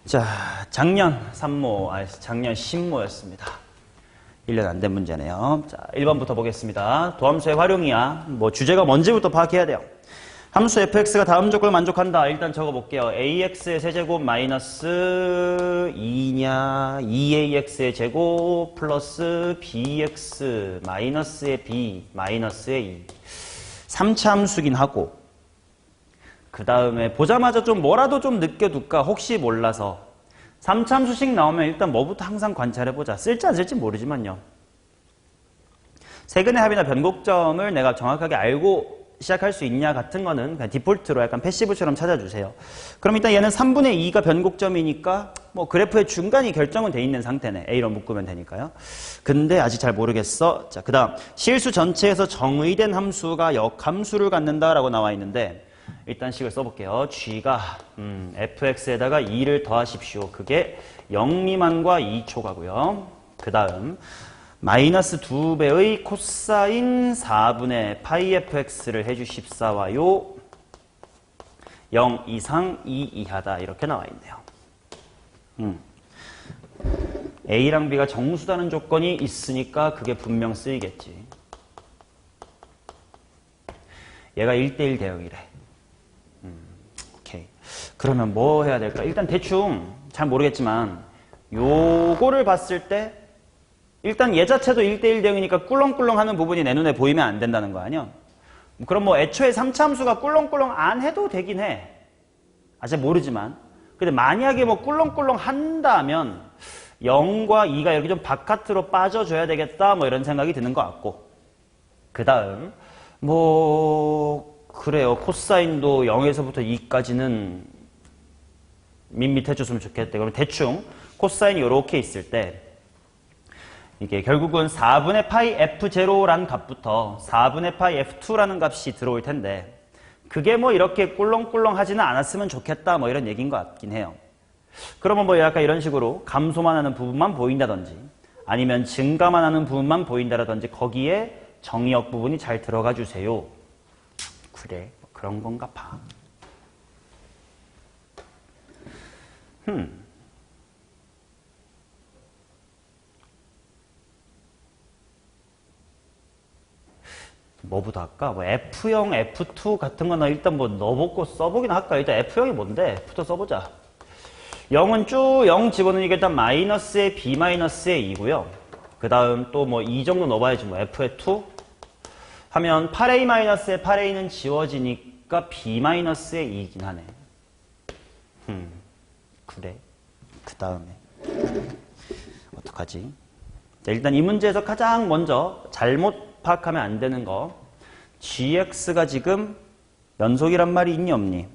자, 작년 10모였습니다. 1년 안 된 문제네요. 자, 1번부터 보겠습니다. 도함수의 활용이야. 주제가 뭔지부터 파악해야 돼요. 함수 fx가 다음 조건을 만족한다. 일단 적어볼게요. ax의 세제곱 마이너스 2냐 2ax의 제곱 플러스 bx 마이너스의 b 마이너스의 2. 3차 함수긴 하고 그 다음에 보자마자 좀 뭐라도 좀 느껴둘까 혹시 몰라서 3차 함수씩 나오면 일단 뭐부터 항상 관찰해보자. 쓸지 안 쓸지 모르지만요. 세근의 합이나 변곡점을 내가 정확하게 알고 시작할 수 있냐 같은 거는 그냥 디폴트로 약간 패시브처럼 찾아주세요. 그럼 일단 얘는 3분의 2가 변곡점이니까 그래프의 중간이 결정은 돼 있는 상태네. A로 묶으면 되니까요. 근데 아직 잘 모르겠어. 자, 그 다음 실수 전체에서 정의된 함수가 역함수를 갖는다라고 나와 있는데 일단 식을 써볼게요. G가 fx에다가 2를 더하십시오. 그게 0 미만과 2초가고요. 그 다음 마이너스 2배의 코사인 4분의 파이 fx를 해주십사와요. 0 이상 2 이하다. 이렇게 나와 있네요. A랑 B가 정수다는 조건이 있으니까 그게 분명 쓰이겠지. 얘가 1대1 대응이래. 오케이. 그러면 뭐 해야 될까? 일단 대충 잘 모르겠지만 요거를 봤을 때 일단 얘 자체도 1대1 대응이니까 꿀렁꿀렁 하는 부분이 내 눈에 보이면 안 된다는 거 아니야? 그럼 애초에 3차 함수가 꿀렁꿀렁 안 해도 되긴 해. 아직 모르지만. 근데 만약에 꿀렁꿀렁 한다면 0과 2가 이렇게 좀 바깥으로 빠져줘야 되겠다 이런 생각이 드는 것 같고. 그 다음 그래요. 코사인도 0에서부터 2까지는 밋밋해줬으면 좋겠대. 그럼 대충 코사인이 이렇게 있을 때 이게 결국은 4분의 파이 f0란 값부터 4분의 파이 f2라는 값이 들어올 텐데 그게 이렇게 꿀렁꿀렁 하지는 않았으면 좋겠다 이런 얘기인 것 같긴 해요. 그러면 약간 이런 식으로 감소만 하는 부분만 보인다든지 아니면 증가만 하는 부분만 보인다라든지 거기에 정의역 부분이 잘 들어가 주세요. 그래, 그런 건가 봐. 뭐부터 할까? F0, F2 같은 거는 일단 넣어보고 써보긴 할까? 일단 F0이 뭔데? F부터 써보자. 0은 쭉 0 집어넣으니까 일단 마이너스의 B 마이너스의 2고요. 그 다음 또 2 정도 넣어봐야지 F의 2 하면 8A 마이너스의 8A는 지워지니까 B 마이너스의 2이긴 하네. 그래. 그 다음에 어떡하지? 자, 일단 이 문제에서 가장 먼저 잘못 파악하면 안 되는 거 gx가 지금 연속이란 말이 있니 없니?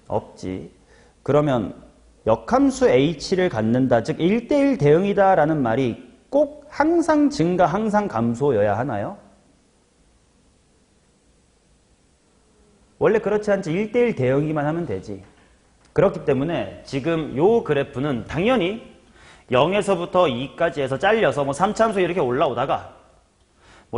없지. 그러면 역함수 h를 갖는다, 즉 1대1 대응이다 라는 말이 꼭 항상 증가 항상 감소여야 하나요? 원래 그렇지 않지. 1대1 대응이기만 하면 되지. 그렇기 때문에 지금 요 그래프는 당연히 0에서부터 2까지 해서 잘려서 3차 함수 이렇게 올라오다가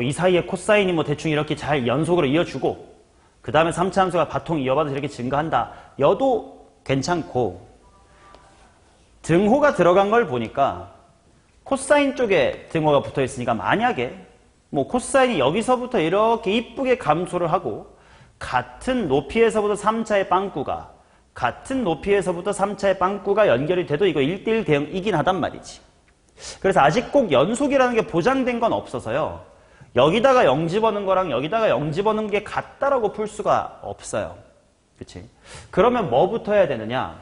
이 사이에 코사인이 대충 이렇게 잘 연속으로 이어주고 그 다음에 3차 함수가 바통 이어받아서 이렇게 증가한다. 여도 괜찮고 등호가 들어간 걸 보니까 코사인 쪽에 등호가 붙어 있으니까 만약에 코사인이 여기서부터 이렇게 이쁘게 감소를 하고 같은 높이에서부터 3차의 빵꾸가 같은 높이에서부터 3차의 빵꾸가 연결이 돼도 이거 1대1 대응이긴 하단 말이지. 그래서 아직 꼭 연속이라는 게 보장된 건 없어서요. 여기다가 0 집어넣은 거랑 여기다가 0 집어넣은 게 같다라고 풀 수가 없어요. 그치? 그러면 뭐부터 해야 되느냐?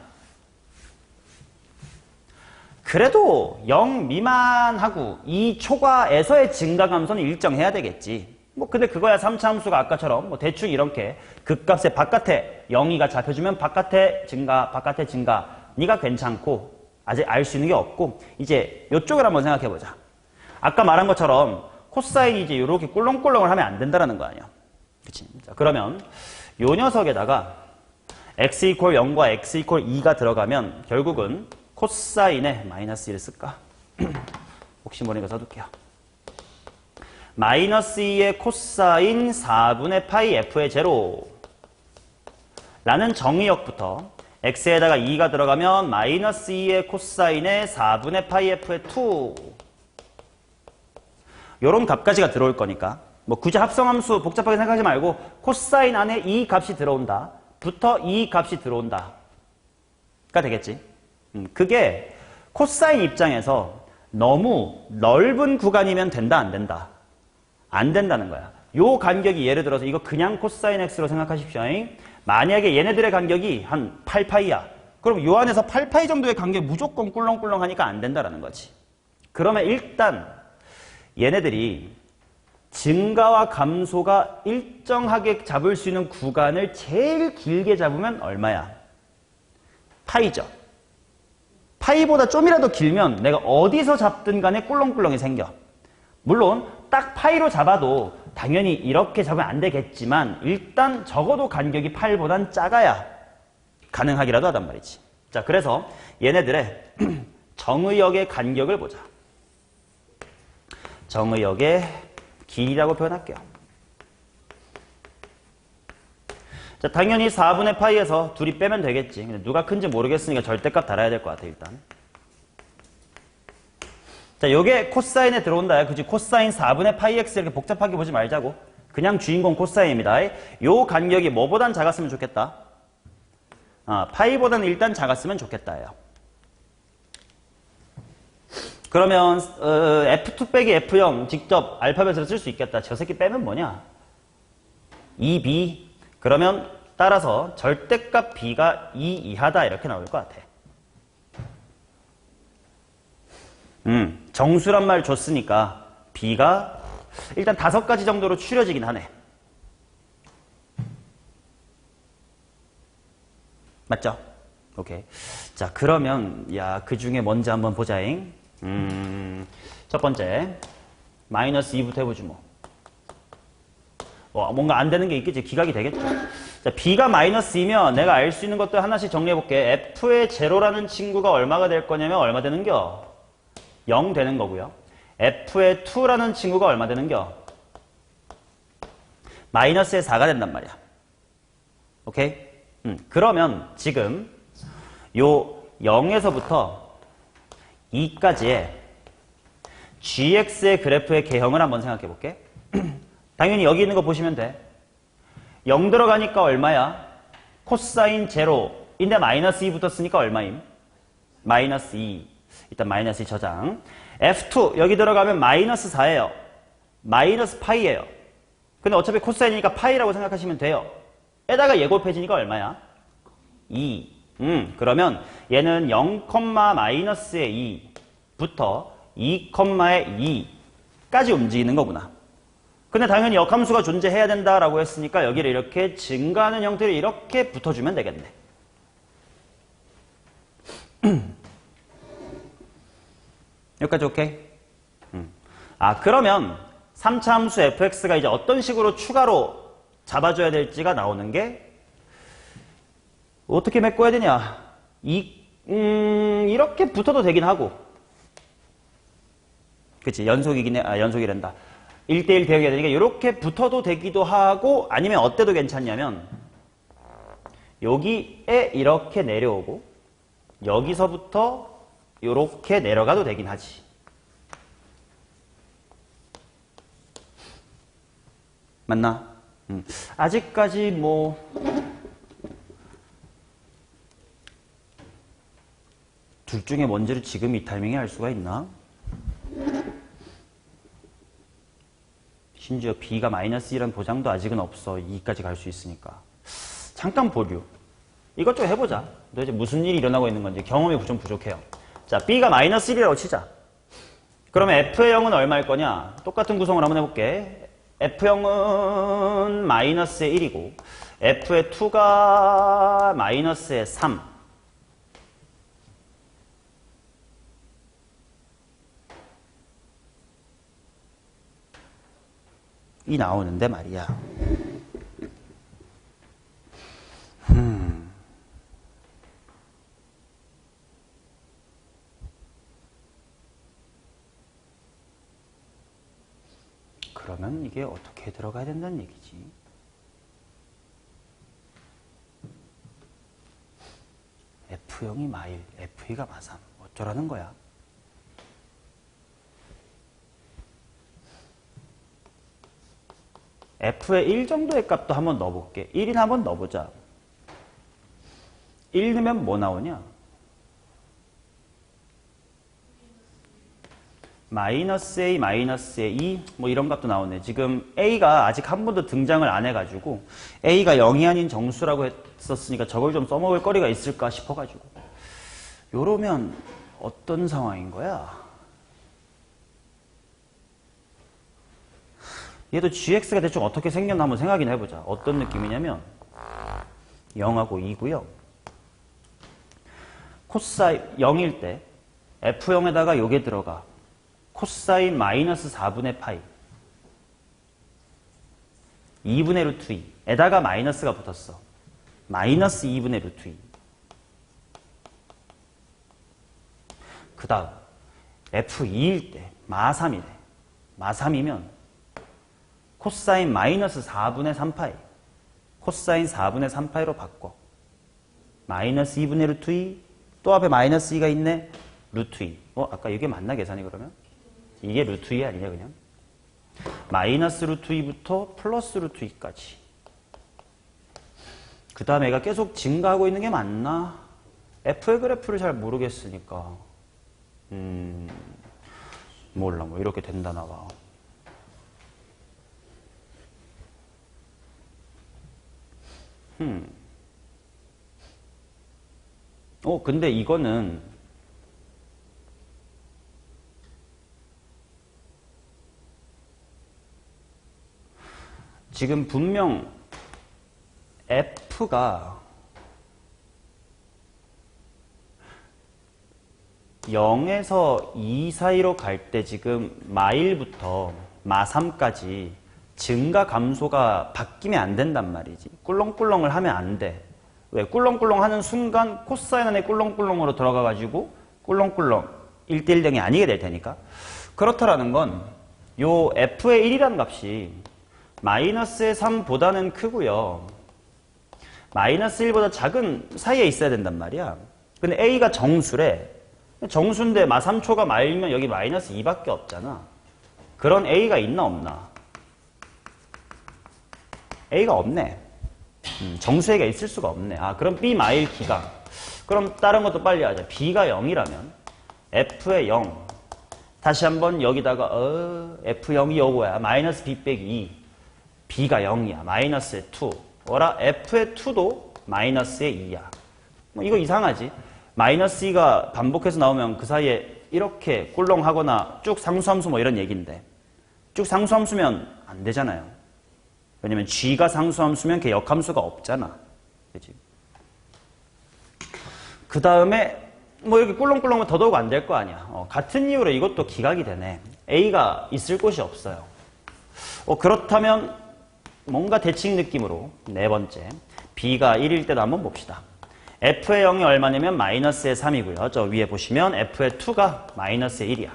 그래도 0 미만하고 2 초과에서의 증가 감소는 일정해야 되겠지. 근데 그거야 3차 함수가 아까처럼 대충 이렇게 극값의 바깥에 0이가 잡혀주면 바깥에 증가, 바깥에 증가. 니가 괜찮고 아직 알 수 있는 게 없고 이제 이쪽을 한번 생각해보자. 아까 말한 것처럼 코사인이 이제 이렇게 꿀렁꿀렁을 하면 안 된다는 거 아니야. 그치? 자, 그러면 요 녀석에다가 x 이퀄 0과 x 이퀄 2가 들어가면 결국은 코사인에 마이너스 1을 쓸까? 혹시 모르니까 써둘게요. 마이너스 2의 코사인 4분의 파이 f의 제로 라는 정의역부터 x에다가 2가 들어가면 마이너스 2의 코사인의 4분의 파이 f의 2. 요런 값까지가 들어올 거니까 뭐 굳이 합성함수 복잡하게 생각하지 말고 코사인 안에 이 값이 들어온다. 부터 이 값이 들어온다. 가 되겠지. 그게 코사인 입장에서 너무 넓은 구간이면 된다, 안 된다? 안 된다는 거야. 요 간격이 예를 들어서 이거 그냥 코사인 x로 생각하십시오. 만약에 얘네들의 간격이 한 8파이야. 그럼 요 안에서 8파이 정도의 간격이 무조건 꿀렁꿀렁 하니까 안 된다라는 거지. 그러면 일단 얘네들이 증가와 감소가 일정하게 잡을 수 있는 구간을 제일 길게 잡으면 얼마야? 파이죠. 파이보다 좀이라도 길면 내가 어디서 잡든 간에 꿀렁꿀렁이 생겨. 물론 딱 파이로 잡아도 당연히 이렇게 잡으면 안 되겠지만 일단 적어도 간격이 8보단 작아야 가능하기라도 하단 말이지. 자, 그래서 얘네들의 정의역의 간격을 보자. 정의역의 길이라고 표현할게요. 자, 당연히 4분의 파이에서 둘이 빼면 되겠지. 근데 누가 큰지 모르겠으니까 절대값 달아야 될 것 같아, 일단. 자, 요게 코사인에 들어온다. 그치? 코사인 4분의 파이 x 이렇게 복잡하게 보지 말자고. 그냥 주인공 코사인입니다. 요 간격이 뭐보단 작았으면 좋겠다? 파이보다는 일단 작았으면 좋겠다예요. 그러면 F2 빼기 F0 직접 알파벳으로 쓸 수 있겠다. 저 새끼 빼면 뭐냐? 2B. 그러면 따라서 절대값 B가 2 이하다 이렇게 나올 것 같아. 정수란 말 줬으니까 B가 일단 5가지 정도로 추려지긴 하네. 맞죠? 오케이. 자, 그러면 야, 그 중에 뭔지 한번 보자잉. 첫 번째 마이너스 2부터 해보지 뭐. 뭔가 안 되는 게 있겠지. 기각이 되겠죠. 자, B가 마이너스 2면 내가 알 수 있는 것들 하나씩 정리해볼게. F의 제로라는 친구가 얼마가 될 거냐면 얼마 되는겨? 0 되는 거고요. F의 2라는 친구가 얼마 되는겨? 마이너스의 4가 된단 말이야. 오케이? 그러면 지금 요 0에서부터 2까지의 gx의 그래프의 개형을 한번 생각해 볼게. 당연히 여기 있는 거 보시면 돼. 0 들어가니까 얼마야? 코사인 제로인데 마이너스 2 붙었으니까 얼마임? 마이너스 2. 일단 마이너스 2 저장. F2 여기 들어가면 마이너스 4예요. 마이너스 파이예요. 근데 어차피 코사인이니까 파이라고 생각하시면 돼요. 에다가 예곱해지니까 얼마야? 2. 그러면 얘는 0, 마이너스의 2부터 2,의 2까지 움직이는 거구나. 근데 당연히 역함수가 존재해야 된다라고 했으니까 여기를 이렇게 증가하는 형태로 이렇게 붙어주면 되겠네. 여기까지 오케이? 그러면 3차 함수 fx가 이제 어떤 식으로 추가로 잡아줘야 될지가 나오는 게 어떻게 메꿔야 되냐? 이렇게 붙어도 되긴 하고, 그치? 연속이란다. 1대1 대응해야 되니까 이렇게 붙어도 되기도 하고, 아니면 어때도 괜찮냐면 여기에 이렇게 내려오고 여기서부터 이렇게 내려가도 되긴 하지. 맞나? 아직까지 뭐 둘 중에 뭔지를 지금 이 타이밍에 알 수가 있나? 심지어 B가 마이너스 1이라는 보장도 아직은 없어. 2까지 갈 수 있으니까. 잠깐 보류. 이것 좀 해보자. 도대체 무슨 일이 일어나고 있는 건지 경험이 좀 부족해요. 자, B가 마이너스 1이라고 치자. 그러면 F의 0은 얼마일 거냐? 똑같은 구성을 한번 해볼게. F0은 마이너스의 1이고 F의 2가 마이너스의 3. 이 나오는데 말이야. 그러면 이게 어떻게 들어가야 된다는 얘기지? F0이 마일, F2가 마삼. 어쩌라는 거야? F의 1 정도의 값도 한번 넣어볼게. 1이나 한번 넣어보자. 1 넣으면 뭐 나오냐? 마이너스 A, 마이너스 A, 뭐 이런 값도 나오네. 지금 A가 아직 한 번도 등장을 안 해가지고 A가 0이 아닌 정수라고 했었으니까 저걸 좀 써먹을 거리가 있을까 싶어가지고. 요러면 어떤 상황인 거야? 얘도 gx가 대충 어떻게 생겼나 한번 생각이나 해보자. 어떤 느낌이냐면 0하고 2고요. 코사인 0일 때 f0에다가 요게 들어가. 코사인 마이너스 4분의 파이 2분의 루트 2 에다가 마이너스가 붙었어. 마이너스 2분의 루트 2. 그 다음 f2일 때 마3이래. 마3이면 코사인 마이너스 4분의 3파이 코사인 4분의 3파이로 바꿔. 마이너스 2분의 루트 2 또 앞에 마이너스 2가 있네. 루트 2. 아까 이게 맞나 계산이 그러면? 이게 루트 2 아니냐 그냥? 마이너스 루트 2부터 플러스 루트 2까지. 그 다음에 얘가 계속 증가하고 있는 게 맞나? F의 그래프를 잘 모르겠으니까 몰라 뭐 이렇게 된다나 봐. 근데 이거는 지금 분명 F가 0에서 2 사이로 갈 때 지금 마1부터 마3까지 증가 감소가 바뀌면 안 된단 말이지. 꿀렁꿀렁을 하면 안 돼. 왜? 꿀렁꿀렁 하는 순간 코사인 안에 꿀렁꿀렁으로 들어가가지고 꿀렁꿀렁 1대1 0이 아니게 될 테니까. 그렇다라는 건 요 f의 1이라는 값이 마이너스의 3보다는 크고요. 마이너스 1보다 작은 사이에 있어야 된단 말이야. 근데 a가 정수래. 정수인데 마3초가 마일면 여기 마이너스 2밖에 없잖아. 그런 a가 있나 없나? a가 없네. 정수에가 있을 수가 없네. 그럼 b 마일 기가. 그럼 다른 것도 빨리 하자. b가 0이라면 f의 0. 다시 한번 여기다가 f0이 요거야. 마이너스 b 빼기 2. b가 0이야. 마이너스의 2. 어라? f의 2도 마이너스의 2야. 뭐 이거 이상하지? 마이너스 2가 반복해서 나오면 그 사이에 이렇게 꿀렁하거나 쭉 상수함수 뭐 이런 얘기인데 쭉 상수함수면 안 되잖아요. 왜냐면 g가 상수함수면 걔 역함수가 없잖아. 그치? 그 다음에 뭐 이렇게 꿀렁꿀렁하면 더더욱 안 될 거 아니야. 같은 이유로 이것도 기각이 되네. a가 있을 곳이 없어요. 그렇다면 뭔가 대칭 느낌으로 네 번째 b가 1일 때도 한번 봅시다. f의 0이 얼마냐면 마이너스의 3이고요. 저 위에 보시면 f의 2가 마이너스의 1이야.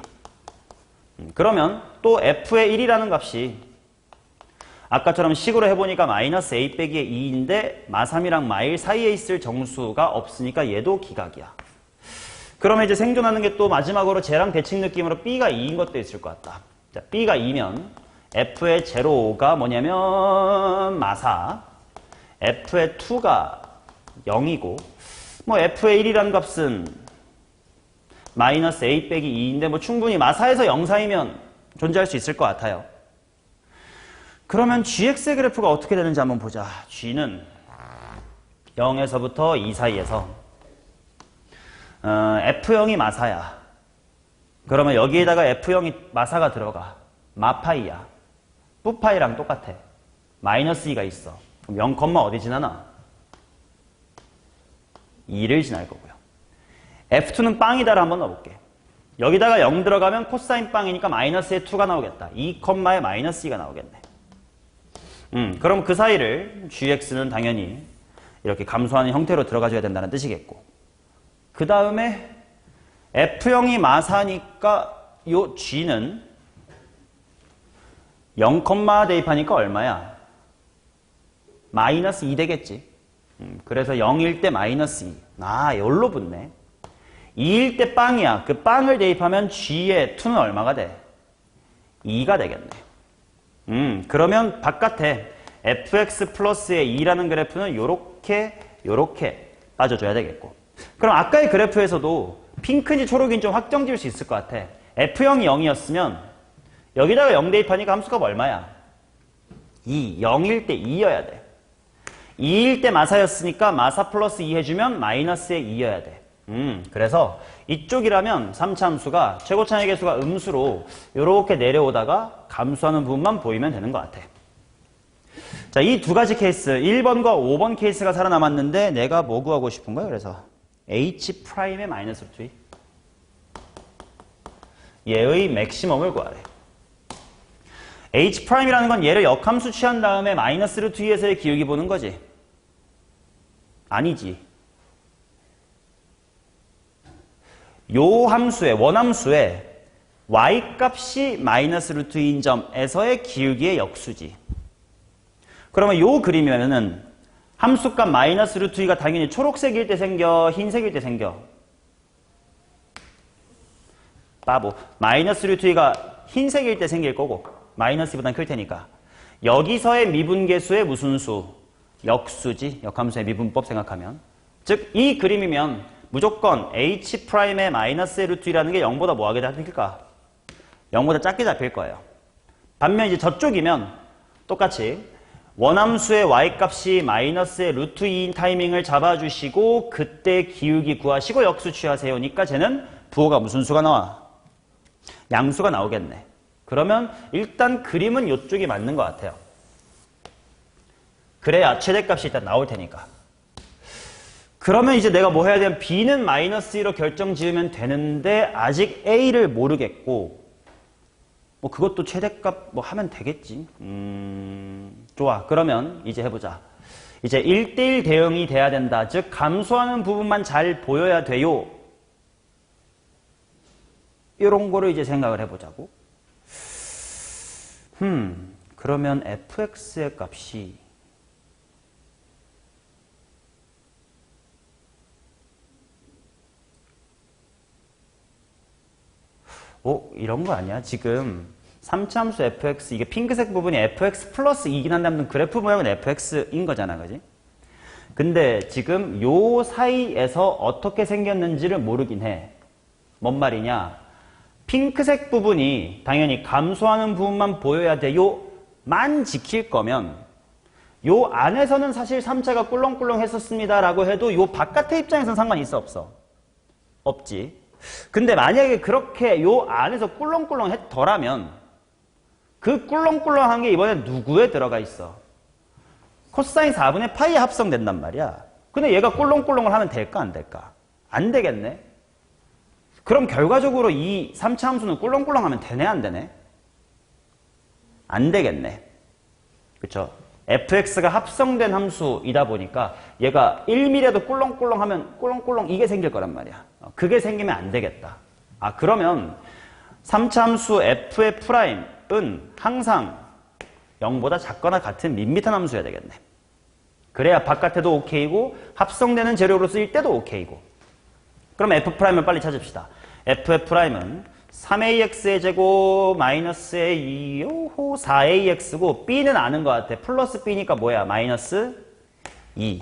그러면 또 f의 1이라는 값이 아까처럼 식으로 해보니까 마이너스 a 빼기의 2인데 마3이랑 마1 사이에 있을 정수가 없으니까 얘도 기각이야. 그러면 이제 생존하는 게 또 마지막으로 쟤랑 대칭 느낌으로 b가 2인 것도 있을 것 같다. 자, b가 2면 f의 0가 뭐냐면 마4 f의 2가 0이고 뭐 f의 1이라는 값은 마이너스 a 빼기 2인데 뭐 충분히 마4에서 0 사이면 존재할 수 있을 것 같아요. 그러면 gx의 그래프가 어떻게 되는지 한번 보자. g는 0에서부터 2 사이에서 f0이 마사야. 그러면 여기에다가 f0이 마사가 들어가. 마파이야. 뿌파이랑 똑같아. 마이너스 2가 있어. 그럼 0, 어디 지나나? 2를 지날 거고요. f2는 빵이다를 한번 넣어볼게. 여기다가 0 들어가면 코사인 빵이니까 마이너스의 2가 나오겠다. 2컴마에 마이너스 2가 나오겠네. 그럼 그 사이를 gx는 당연히 이렇게 감소하는 형태로 들어가줘야 된다는 뜻이겠고 그 다음에 f0이 마사니까 요 g는 0, 대입하니까 얼마야? 마이너스 2 되겠지. 그래서 0일 때 마이너스 2. 아, 여기로 붙네. 2일 때 빵이야. 그 빵을 대입하면 g의 2는 얼마가 돼? 2가 되겠네. 그러면 바깥에 fx 플러스의 2라는 그래프는 요렇게 빠져줘야 되겠고. 그럼 아까의 그래프에서도 핑크인지 초록인지 좀 확정 지을 수 있을 것 같아. f0이 0이었으면 여기다가 0 대입하니까 함수값 얼마야? 2. 0일 때 2여야 돼. 2일 때 마사였으니까 마사 플러스 2 해주면 마이너스의 2여야 돼. 그래서 이쪽이라면 3차 함수가 최고차의 개수가 음수로 이렇게 내려오다가 감소하는 부분만 보이면 되는 것 같아. 자, 이 두 가지 케이스, 1번과 5번 케이스가 살아남았는데 내가 뭐 구하고 싶은 거야? 그래서 H'의 마이너스 루트 2. 얘의 맥시멈을 구하래. H'이라는 건 얘를 역함수 취한 다음에 마이너스 루트 2에서의 기울기 보는 거지. 아니지. 요 함수의, 원함수의 y값이 마이너스 루트 2인 점에서의 기울기의 역수지. 그러면 요 그림이면은 함수값 마이너스 루트 2가 당연히 초록색일 때 생겨, 흰색일 때 생겨? 바보. 마이너스 루트 2가 흰색일 때 생길 거고 마이너스 2보단 클 테니까. 여기서의 미분계수의 무슨 수? 역수지. 역함수의 미분법 생각하면. 즉, 이 그림이면 무조건 H'의 마이너스 루트 2라는 게 0보다 뭐하게 잡힐까? 0보다 작게 잡힐 거예요. 반면 이제 저쪽이면 똑같이 원함수의 y값이 마이너스의 루트 2인 타이밍을 잡아주시고 그때 기울기 구하시고 역수 취하세요니까 쟤는 부호가 무슨 수가 나와? 양수가 나오겠네. 그러면 일단 그림은 이쪽이 맞는 것 같아요. 그래야 최대값이 일단 나올 테니까. 그러면 이제 내가 뭐 해야 되면 b는 마이너스 2로 결정 지으면 되는데 아직 a를 모르겠고 뭐 그것도 최대값 뭐 하면 되겠지. 좋아. 그러면 이제 해보자. 이제 1대1 대응이 돼야 된다. 즉 감소하는 부분만 잘 보여야 돼요. 이런 거를 이제 생각을 해보자고. 그러면 fx의 값이 이런 거 아니야? 지금 3차 함수 fx, 이게 핑크색 부분이 fx 플러스 2이긴 한데 아무튼 그래프 모양은 fx인 거잖아, 그지? 근데 지금 요 사이에서 어떻게 생겼는지를 모르긴 해. 뭔 말이냐? 핑크색 부분이 당연히 감소하는 부분만 보여야 돼요 만 지킬 거면 요 안에서는 사실 3차가 꿀렁꿀렁 했었습니다 라고 해도 요 바깥의 입장에서는 상관이 있어 없어? 없지. 근데 만약에 그렇게 요 안에서 꿀렁꿀렁 했더라면 그 꿀렁꿀렁한 게 이번에 누구에 들어가 있어? 코사인 4분의 파이에 합성된단 말이야. 근데 얘가 꿀렁꿀렁을 하면 될까 안 될까? 안 되겠네. 그럼 결과적으로 이 3차 함수는 꿀렁꿀렁 하면 되네 안 되네? 안 되겠네. 그쵸? fx가 합성된 함수이다 보니까 얘가 1mm라도 꿀렁꿀렁 하면 꿀렁꿀렁 이게 생길 거란 말이야. 그게 생기면 안 되겠다. 그러면 3차 함수 f의 프라임은 항상 0보다 작거나 같은 밋밋한 함수여야 되겠네. 그래야 바깥에도 오케이고 합성되는 재료로 쓰일 때도 오케이고. 그럼 f'을 빨리 찾읍시다. f의 프라임은 3ax의 제곱 마이너스의 2, 4ax고 b는 아는 것 같아. 플러스 b니까 뭐야? 마이너스 2.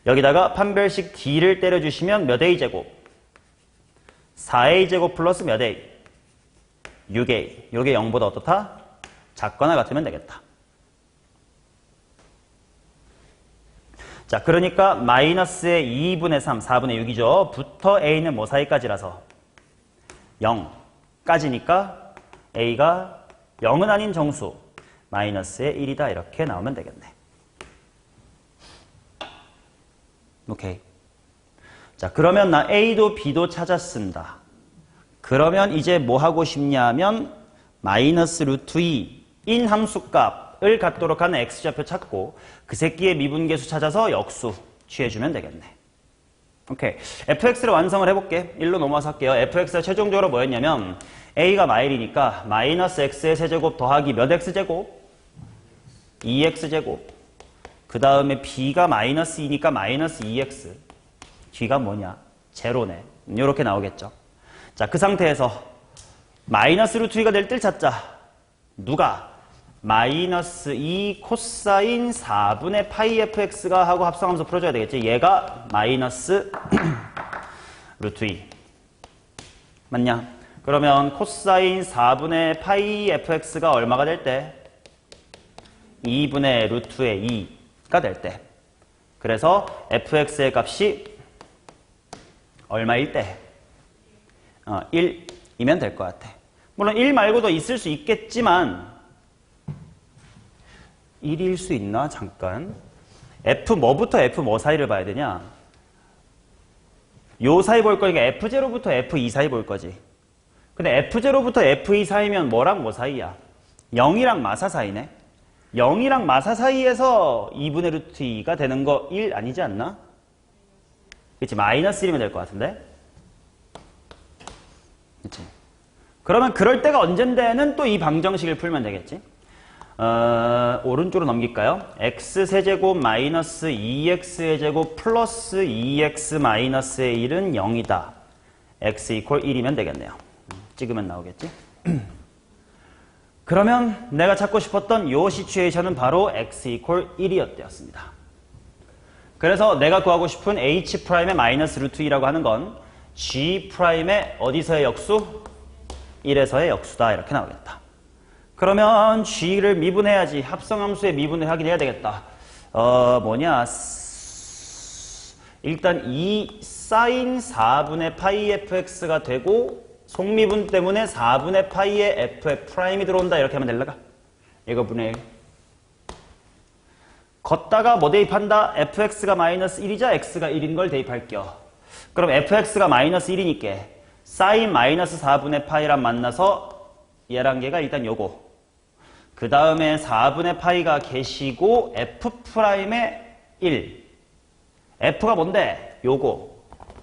여기다가 판별식 d를 때려주시면 몇 a 제곱? 4a 제곱 플러스 몇 a? 6a. 요게 0보다 어떻다? 작거나 같으면 되겠다. 자, 그러니까 마이너스의 2분의 3, 4분의 6이죠. 부터 a는 뭐 사이까지라서 0까지니까 a가 0은 아닌 정수 마이너스의 1이다. 이렇게 나오면 되겠네. 오케이. 자, 그러면 나 a도 b도 찾았습니다. 그러면 이제 뭐 하고 싶냐면 마이너스 루트 2인 함수값을 갖도록 하는 x좌표 찾고 그 새끼의 미분계수 찾아서 역수 취해주면 되겠네. 오케이. fx를 완성을 해볼게. 1로 넘어와서 할게요. fx가 최종적으로 뭐였냐면 a가 마일이니까 마이너스 x의 세제곱 더하기 몇 x제곱? 2x제곱 그 다음에 b가 마이너스 2니까 마이너스 2x. g가 뭐냐? 제로네. 이렇게 나오겠죠. 자, 그 상태에서 마이너스 루트 2가 될 뜰 찾자. 누가? 마이너스 2 코사인 4분의 파이 fx가 하고 합성하면서 풀어줘야 되겠지. 얘가 마이너스 루트 2. 맞냐? 그러면 코사인 4분의 파이 fx가 얼마가 될 때? 2분의 루트의 2가 될 때. 그래서 fx의 값이 얼마일 때? 1이면 될 것 같아. 물론 1 말고도 있을 수 있겠지만 1일 수 있나? 잠깐. f 뭐부터 f 뭐 사이를 봐야 되냐? 요 사이 볼 거니까 f0부터 f2 사이 볼 거지. 근데 f0부터 f2 사이면 뭐랑 뭐 사이야? 0이랑 마사 사이네. 0이랑 마사 사이에서 2분의 루트 2가 되는 거 1 아니지 않나? 그치? 마이너스 1이면 될 것 같은데? 그치? 그러면 그럴 때가 언젠데는 또 이 방정식을 풀면 되겠지? 오른쪽으로 넘길까요? x세제곱 마이너스 2x의 제곱 플러스 2x 마이너스의 1은 0이다. x 이퀄 1이면 되겠네요. 찍으면 나오겠지? 그러면 내가 찾고 싶었던 요 시츄에이션은 바로 x 이퀄 1이었대였습니다. 그래서 내가 구하고 싶은 h'의 마이너스 루트 2라고 하는 건 g'의 어디서의 역수? 1에서의 역수다. 이렇게 나오겠다. 그러면 g를 미분해야지. 합성함수에 미분을 하긴 해야 되겠다. 뭐냐? 일단 2 사인 4분의 파이 fx가 되고 속미분 때문에 4분의 파이의 f의 프라임이 들어온다. 이렇게 하면 될라가? 이거 분의 1. 걷다가 뭐 대입한다? fx가 마이너스 1이자 x가 1인 걸 대입할게요. 그럼 fx가 마이너스 1이니까 사인 마이너스 4분의 파이랑 만나서 얘랑 얘가 일단 요거. 그 다음에 4분의 파이가 계시고 f'의 1. f가 뭔데? 요거.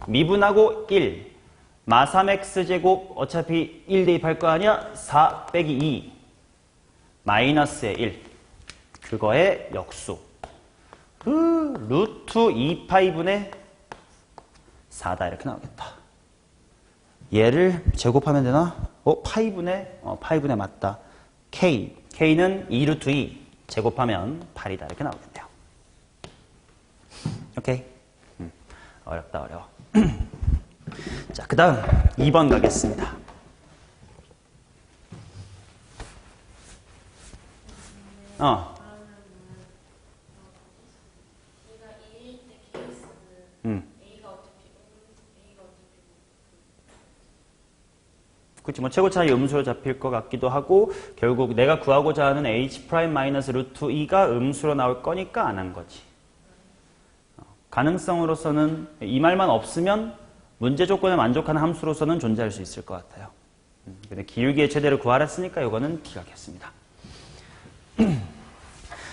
미분하고 1. 마 3x제곱 어차피 1 대입할 거 아니야? 4 빼기 2. 마이너스의 1. 그거의 역수. 루트 2파이분의 4다. 이렇게 나오겠다. 얘를 제곱하면 되나? 파이분의 맞다. k. k는 2루트 2 제곱하면 8이다. 이렇게 나오겠네요. 오케이? 어렵다, 어려워. 자, 그 다음 2번 가겠습니다. 그치, 뭐 최고 차이 음수로 잡힐 것 같기도 하고 결국 내가 구하고자 하는 h' 마이너스 루트 2가 음수로 나올 거니까 안 한 거지. 가능성으로서는 이 말만 없으면 문제 조건에 만족하는 함수로서는 존재할 수 있을 것 같아요. 근데 기울기의 최대를 구하랬으니까 이거는 기각했습니다.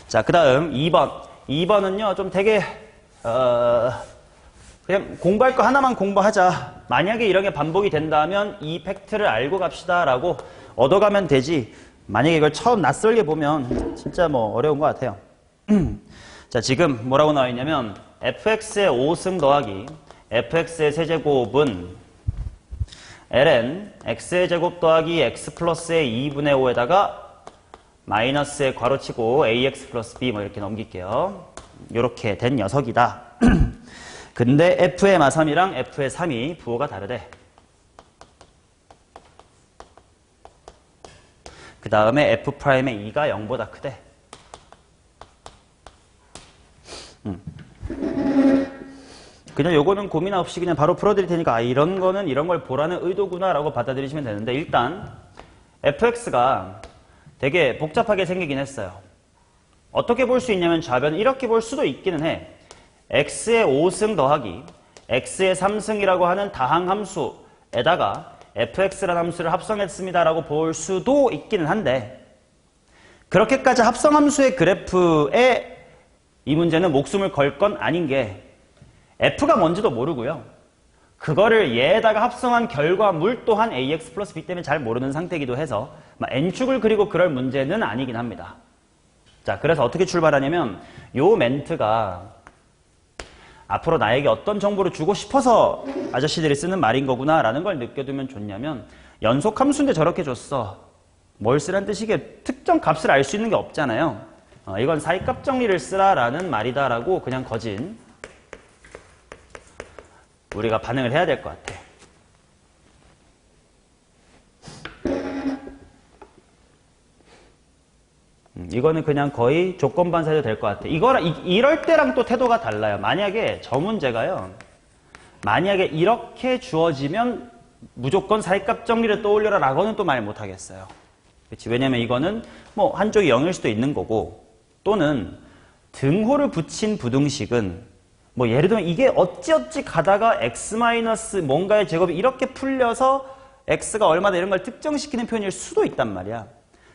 자, 그 다음 2번. 2번은요, 좀 되게, 그냥 공부할 거 하나만 공부하자. 만약에 이런 게 반복이 된다면 이 팩트를 알고 갑시다 라고 얻어가면 되지. 만약에 이걸 처음 낯설게 보면 진짜 뭐 어려운 것 같아요. 자, 지금 뭐라고 나와 있냐면 fx의 5승 더하기 fx의 세제곱은 ln x의 제곱 더하기 x 플러스의 2분의 5에다가 마이너스에 괄호치고 ax 플러스 b 뭐 이렇게 넘길게요. 이렇게 된 녀석이다. 근데 f의 마3이랑 f의 3이 부호가 다르대. 그 다음에 f'의 2가 0보다 크대. 그냥 요거는 고민 없이 그냥 바로 풀어드릴 테니까 이런 거는 이런 걸 보라는 의도구나 라고 받아들이시면 되는데 일단 fx가 되게 복잡하게 생기긴 했어요. 어떻게 볼 수 있냐면 좌변 이렇게 볼 수도 있기는 해. x의 5승 더하기 x의 3승이라고 하는 다항함수에다가 fx라는 함수를 합성했습니다 라고 볼 수도 있기는 한데 그렇게까지 합성함수의 그래프에 이 문제는 목숨을 걸 건 아닌 게 f가 뭔지도 모르고요. 그거를 얘에다가 합성한 결과물 또한 ax 플러스 b 때문에 잘 모르는 상태이기도 해서 n축을 그리고 그럴 문제는 아니긴 합니다. 자, 그래서 어떻게 출발하냐면 요 멘트가 앞으로 나에게 어떤 정보를 주고 싶어서 아저씨들이 쓰는 말인 거구나 라는 걸 느껴두면 좋냐면 연속 함수인데 저렇게 줬어. 뭘 쓰란 뜻이게 특정 값을 알 수 있는 게 없잖아요. 이건 사이값 정리를 쓰라라는 말이다라고 그냥 거진 우리가 반응을 해야 될 것 같아. 이거는 그냥 거의 조건 반사해도 될 것 같아. 이럴 때랑 또 태도가 달라요. 만약에 저 문제가요. 만약에 이렇게 주어지면 무조건 사이값 정리를 떠올려라 라고는 또 말 못하겠어요. 그치? 왜냐면 이거는 뭐 한쪽이 0일 수도 있는 거고 또는 등호를 붙인 부등식은 뭐 예를 들면 이게 어찌어찌 가다가 x 마이너스 뭔가의 제곱이 이렇게 풀려서 x가 얼마다 이런 걸 특정시키는 표현일 수도 있단 말이야.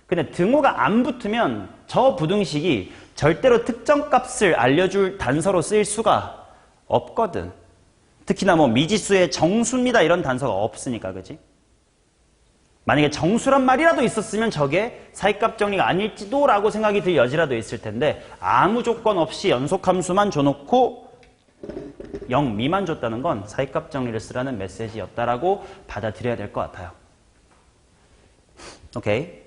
근데 등호가 안 붙으면 저 부등식이 절대로 특정 값을 알려줄 단서로 쓰일 수가 없거든. 특히나 뭐 미지수의 정수입니다 이런 단서가 없으니까, 그지? 만약에 정수란 말이라도 있었으면 저게 사이값 정리가 아닐지도 라고 생각이 들 여지라도 있을 텐데 아무 조건 없이 연속함수만 줘놓고 0 미만 줬다는 건 사이값 정리를 쓰라는 메시지였다라고 받아들여야 될 것 같아요. 오케이.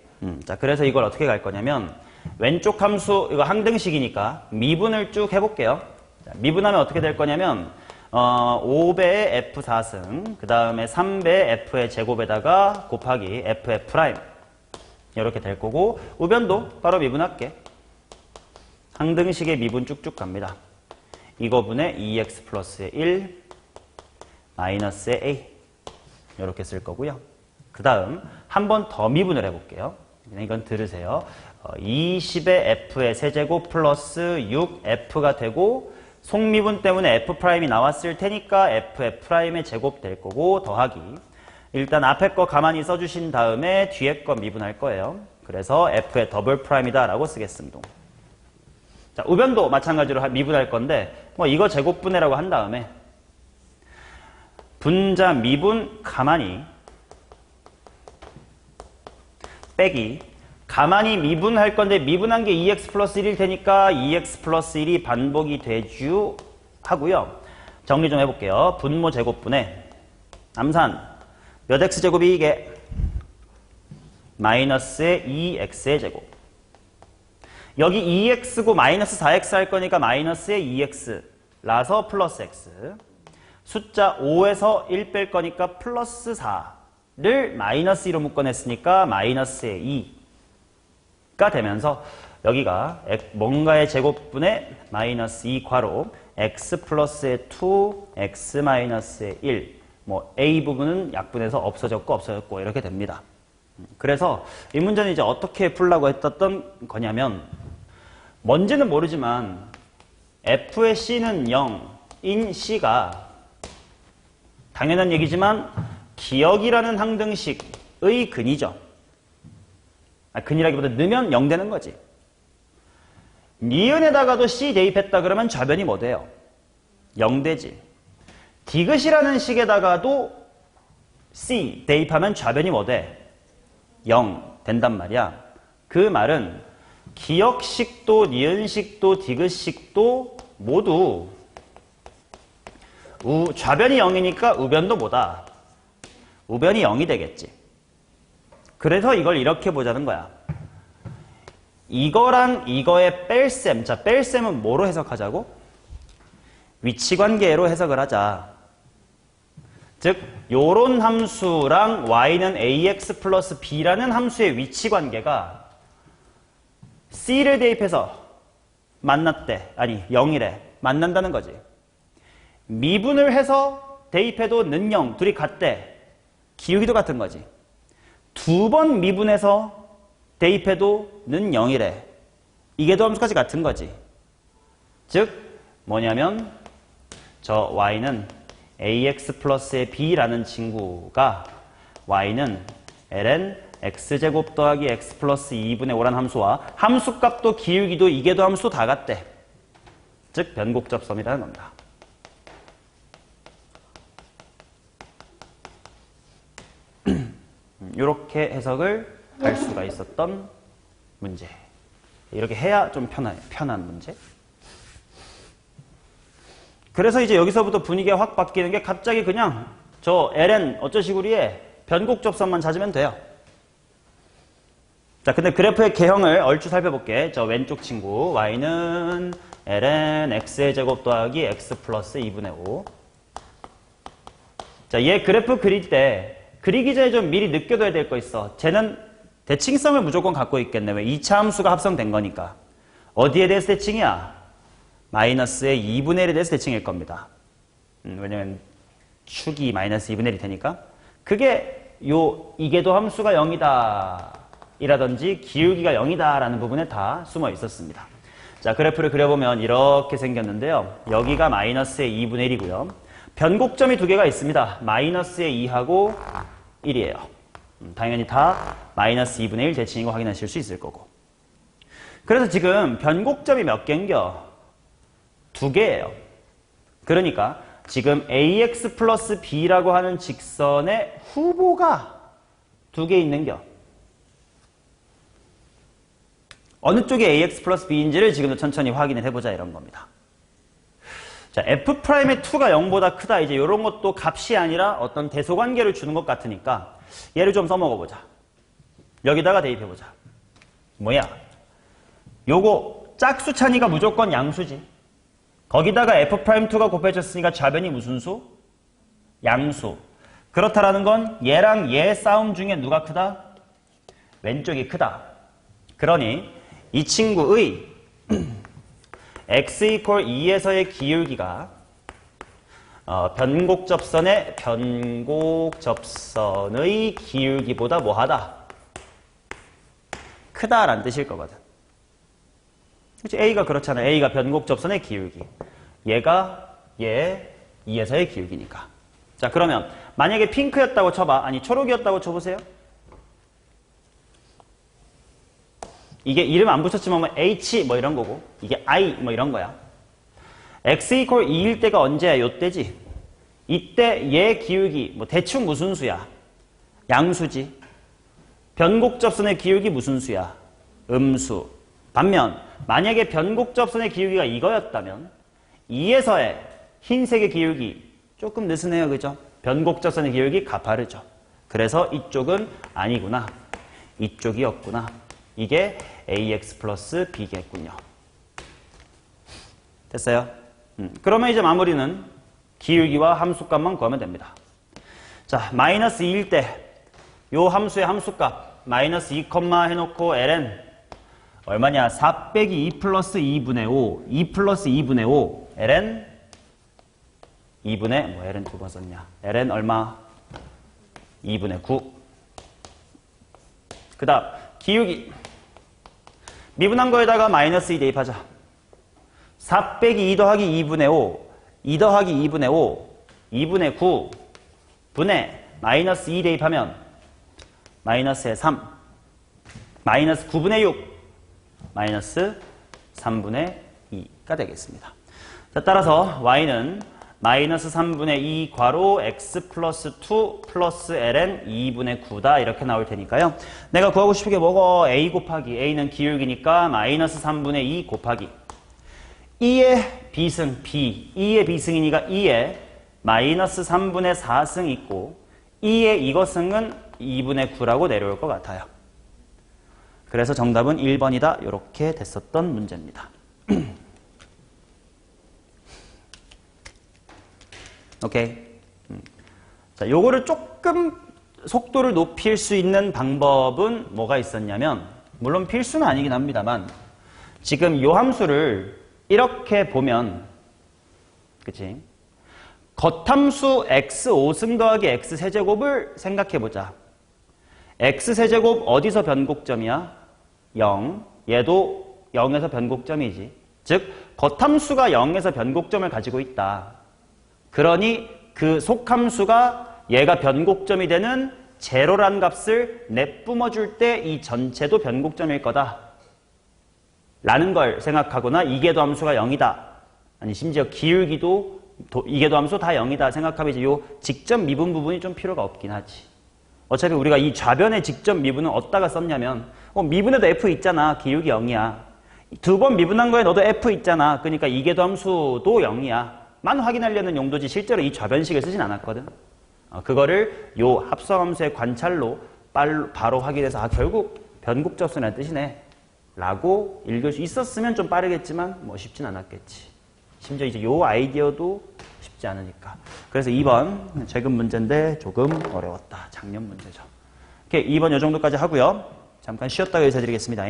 자, 그래서 이걸 어떻게 갈 거냐면 왼쪽 함수 이거 항등식이니까 미분을 쭉 해볼게요. 자, 미분하면 어떻게 될 거냐면 5배의 f4승 그 다음에 3배의 f의 제곱에다가 곱하기 f의 프라임 이렇게 될 거고 우변도 바로 미분할게. 항등식의 미분 쭉쭉 갑니다. 이거분의 2x 플러스의 1 마이너스의 a 이렇게 쓸 거고요. 그 다음 한 번 더 미분을 해볼게요. 이건 들으세요. 20의 f의 세제곱 플러스 6f가 되고 속미분 때문에 f'이 나왔을 테니까 f의 프라임의 제곱 될 거고 더하기 일단 앞에 거 가만히 써주신 다음에 뒤에 거 미분할 거예요. 그래서 f의 더블 프라임이다 라고 쓰겠습니다. 자, 우변도 마찬가지로 미분할 건데 뭐 이거 제곱분해라고 한 다음에 분자 미분 가만히 빼기 가만히 미분할 건데 미분한 게 2x 플러스 1일 테니까 2x 플러스 1이 반복이 되죠 하고요. 정리 좀 해볼게요. 분모 제곱분의 암산 몇 x제곱이 이게 마이너스의 2x의 제곱 여기 2x고 마이너스 4x 할 거니까 마이너스의 2x 라서 플러스 x 숫자 5에서 1 뺄 거니까 플러스 4를 마이너스 2로 묶어냈으니까 마이너스의 2가 되면서 여기가 뭔가의 제곱분의 마이너스 2 괄호 x 플러스의 2 x 마이너스의 1 뭐 a 부분은 약분해서 없어졌고 이렇게 됩니다. 그래서 이 문제는 이제 어떻게 풀라고 했던 거냐면 뭔지는 모르지만 f의 c는 0인 c가 당연한 얘기지만 기억이라는 항등식의 근이죠. 근이라기보다 넣으면 0 되는 거지. 니은에다가도 c 대입했다 그러면 좌변이 뭐 돼요? 0 되지. 디귿이라는 식에다가도 c 대입하면 좌변이 뭐 돼? 0 된단 말이야. 그 말은 기억식도 니은식도 디귿식도 모두 좌변이 0이니까 우변도 뭐다? 우변이 0이 되겠지. 그래서 이걸 이렇게 보자는 거야. 이거랑 이거의 뺄셈. 자, 뺄셈은 뭐로 해석하자고? 위치관계로 해석을 하자. 즉, 요런 함수랑 y는 ax 플러스 b라는 함수의 위치관계가 c를 대입해서 만났대. 아니, 0이래. 만난다는 거지. 미분을 해서 대입해도 는 0, 둘이 같대. 기울기도 같은 거지. 두 번 미분해서 대입해도 는 0이래. 이계도 함수까지 같은 거지. 즉 뭐냐면 저 y는 ax 플러스의 b라는 친구가 y는 ln x제곱 더하기 x 플러스 2분의 5란 함수와 함수값도 기울기도 이계도 함수도 다 같대. 즉 변곡접선이라는 겁니다. 이렇게 해석을 할 수가 있었던 문제. 이렇게 해야 좀 편한 문제. 그래서 이제 여기서부터 분위기가 확 바뀌는 게 갑자기 그냥 저 ln 어쩌시구리에 변곡 접선만 찾으면 돼요. 자, 근데 그래프의 개형을 얼추 살펴볼게. 저 왼쪽 친구 y는 ln x의 제곱 더하기 x 플러스 2분의 5. 자, 얘 그래프 그릴 때 그리기 전에 좀 미리 느껴둬야 될 거 있어. 쟤는 대칭성을 무조건 갖고 있겠네. 왜? 2차 함수가 합성된 거니까. 어디에 대해서 대칭이야? 마이너스의 2분의 1에 대해서 대칭일 겁니다. 왜냐면 축이 마이너스 2분의 1이 되니까. 그게 이계도 함수가 0이다 이라든지 기울기가 0이다 라는 부분에 다 숨어 있었습니다. 자, 그래프를 그려보면 이렇게 생겼는데요. 여기가 마이너스의 2분의 1이고요. 변곡점이 두 개가 있습니다. 마이너스의 2하고 1이에요. 당연히 다 마이너스 2분의 1 대칭인 거 확인하실 수 있을 거고. 그래서 지금 변곡점이 몇 개인겨? 두 개예요. 그러니까 지금 ax 플러스 b라고 하는 직선의 후보가 두 개 있는겨. 어느 쪽이 ax 플러스 b인지를 지금도 천천히 확인을 해보자 이런 겁니다. 자, f'의 2가 0보다 크다. 이제 이런 것도 값이 아니라 어떤 대소관계를 주는 것 같으니까 얘를 좀 써먹어보자. 여기다가 대입해보자. 뭐야? 요거 짝수 차니까 무조건 양수지. 거기다가 f'2가 곱해졌으니까 좌변이 무슨 수? 양수. 그렇다라는 건 얘랑 얘 싸움 중에 누가 크다? 왼쪽이 크다. 그러니 이 친구의 x 이퀄 2에서의 기울기가 변곡접선의 기울기보다 뭐하다? 크다라는 뜻일 거거든. 그치? A가 그렇잖아. A가 변곡접선의 기울기. 얘가 얘 2에서의 기울기니까. 자, 그러면 만약에 핑크였다고 쳐봐. 아니 초록이었다고 쳐보세요. 이게 이름 안 붙였지만 뭐 H 뭐 이런 거고 이게 I 뭐 이런 거야. X 이퀄 2일 때가 언제야? 요때지. 이때 얘 기울기 뭐 대충 무슨 수야? 양수지. 변곡접선의 기울기 무슨 수야? 음수. 반면 만약에 변곡접선의 기울기가 이거였다면 2에서의 흰색의 기울기 조금 느슨해요. 그죠? 변곡접선의 기울기 가파르죠. 그래서 이쪽은 아니구나. 이쪽이었구나. 이게 ax 플러스 b겠군요. 됐어요? 그러면 이제 마무리는 기울기와 함수값만 구하면 됩니다. 자, 마이너스 2일 때 요 함수의 함수값 마이너스 2, 해놓고 ln 얼마냐? 4 빼기 2 플러스 2분의 5 2 플러스 2분의 5 ln 2분의 뭐 ln 두 번 썼냐? ln 얼마? 2분의 9. 그 다음 기울기 미분한 거에다가 마이너스 2 대입하자. 4 빼기 2 더하기 2분의 5 2 더하기 2분의 5 2분의 9 분의 마이너스 2 대입하면 마이너스의 3 마이너스 9분의 6 마이너스 3분의 2가 되겠습니다. 자, 따라서 y는 마이너스 3분의 2 괄호 x 플러스 2 플러스 ln 2분의 9다 이렇게 나올 테니까요. 내가 구하고 싶은 게 뭐고? a 곱하기 a는 기울기니까 마이너스 3분의 2 곱하기 2의 비승 b 2의 비승이니까 2의 마이너스 3분의 4승 있고 2의 이것승은 2분의 9라고 내려올 것 같아요. 그래서 정답은 1번이다 이렇게 됐었던 문제입니다. 오케이. 자, 요거를 조금 속도를 높일 수 있는 방법은 뭐가 있었냐면, 물론 필수는 아니긴 합니다만, 지금 요 함수를 이렇게 보면, 그치? 겉함수 x5승 더하기 x세제곱을 생각해보자. x세제곱 어디서 변곡점이야? 0. 얘도 0에서 변곡점이지. 즉, 겉함수가 0에서 변곡점을 가지고 있다. 그러니 그 속함수가 얘가 변곡점이 되는 제로란 값을 내뿜어줄 때 이 전체도 변곡점일 거다. 라는 걸 생각하거나 이계도 함수가 0이다. 아니 심지어 기울기도 이계도 함수 다 0이다 생각하면 이제 요 직접 미분 부분이 좀 필요가 없긴 하지. 어차피 우리가 이 좌변의 직접 미분은 어디다가 썼냐면 미분에도 f 있잖아. 기울기 0이야. 두 번 미분한 거에 너도 F 있잖아. 그러니까 이계도함수도 0이야. 만 확인하려는 용도지 실제로 이 좌변식을 쓰진 않았거든. 그거를 요 합성함수의 관찰로 바로 확인해서 결국 변국접수라는 뜻이네. 라고 읽을 수 있었으면 좀 빠르겠지만 뭐 쉽진 않았겠지. 심지어 이제 요 아이디어도 쉽지 않으니까. 그래서 2번 최근 문제인데 조금 어려웠다. 작년 문제죠. 오케이, 2번 요 정도까지 하고요. 잠깐 쉬었다가 인사드리겠습니다.